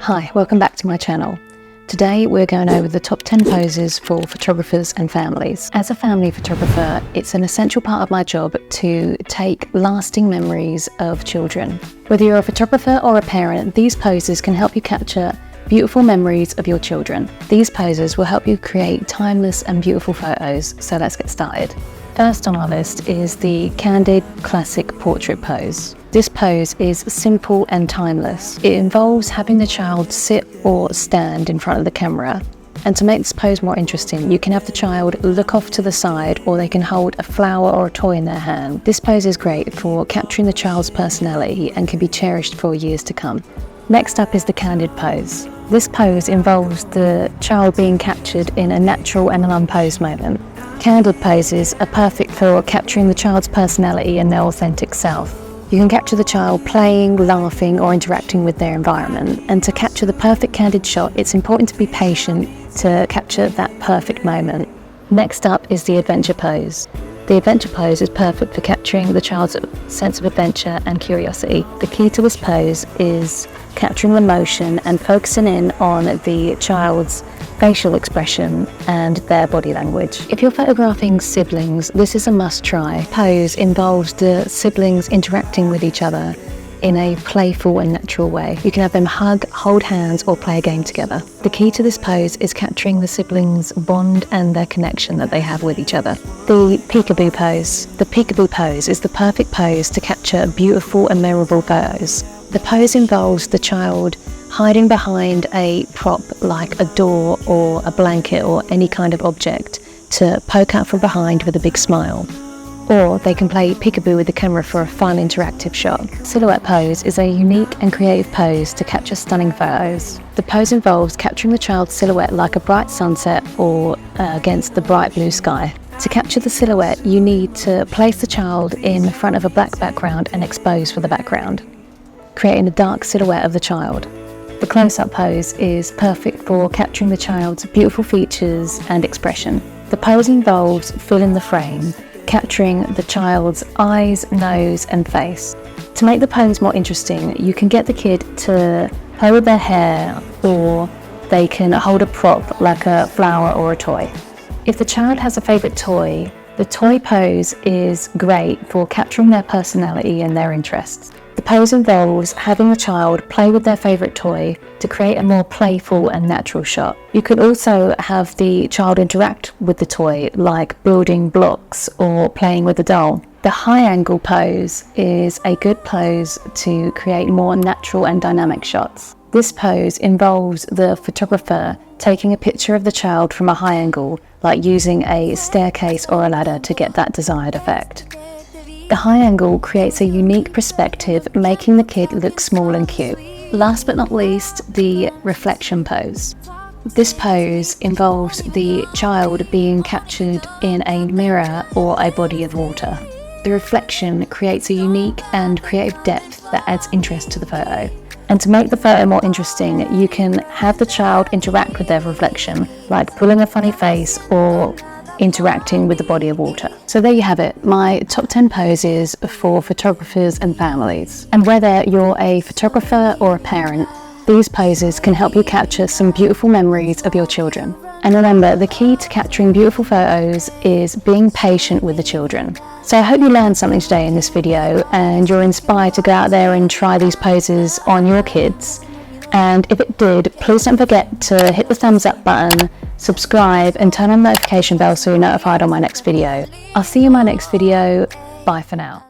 Hi, welcome back to my channel. Today we're going over the top 10 poses for photographers and families. As a family photographer, it's an essential part of my job to take lasting memories of children. Whether you're a photographer or a parent, these poses can help you capture beautiful memories of your children. These poses will help you create timeless and beautiful photos, so let's get started. First on our list is the Candid classic portrait pose. This pose is simple and timeless. It involves having the child sit or stand in front of the camera. And to make this pose more interesting, you can have the child look off to the side, or they can hold a flower or a toy in their hand. This pose is great for capturing the child's personality and can be cherished for years to come. Next up is the Candid pose. This pose involves the child being captured in a natural and an unposed moment. Candid poses are perfect for capturing the child's personality and their authentic self. You can capture the child playing, laughing, or interacting with their environment. And to capture the perfect candid shot, it's important to be patient to capture that perfect moment. Next up is the adventure pose. The adventure pose is perfect for capturing the child's sense of adventure and curiosity. The key to this pose is capturing the motion and focusing in on the child's facial expression and their body language. If you're photographing siblings, this is a must-try. Pose involves the siblings interacting with each other in a playful and natural way. You can have them hug, hold hands, or play a game together. The key to this pose is capturing the siblings' bond and their connection that they have with each other. The Peekaboo Pose. The Peekaboo Pose is the perfect pose to capture beautiful and memorable photos. The pose involves the child hiding behind a prop like a door or a blanket or any kind of object to poke out from behind with a big smile. Or they can play peekaboo with the camera for a fun interactive shot. Silhouette pose is a unique and creative pose to capture stunning photos. The pose involves capturing the child's silhouette like a bright sunset or against the bright blue sky. To capture the silhouette, you need to place the child in front of a black background and expose for the background, creating a dark silhouette of the child. The close-up pose is perfect for capturing the child's beautiful features and expression. The pose involves filling the frame, capturing the child's eyes, nose and face. To make the pose more interesting, you can get the kid to play with their hair, or they can hold a prop like a flower or a toy. If the child has a favourite toy, the toy pose is great for capturing their personality and their interests. The pose involves having the child play with their favourite toy to create a more playful and natural shot. You could also have the child interact with the toy, like building blocks or playing with a doll. The high angle pose is a good pose to create more natural and dynamic shots. This pose involves the photographer taking a picture of the child from a high angle, like using a staircase or a ladder to get that desired effect. The high angle creates a unique perspective, making the kid look small and cute. Last but not least, the reflection pose. This pose involves the child being captured in a mirror or a body of water. The reflection creates a unique and creative depth that adds interest to the photo. And to make the photo more interesting, you can have the child interact with their reflection, like pulling a funny face or interacting with the body of water. So there you have it, my top 10 poses for photographers and families. And whether you're a photographer or a parent, these poses can help you capture some beautiful memories of your children. And remember, the key to capturing beautiful photos is being patient with the children. So I hope you learned something today in this video and you're inspired to go out there and try these poses on your kids. And if it did, please don't forget to hit the thumbs up button, subscribe and turn on the notification bell so you're notified on my next video. I'll see you in my next video. Bye for now.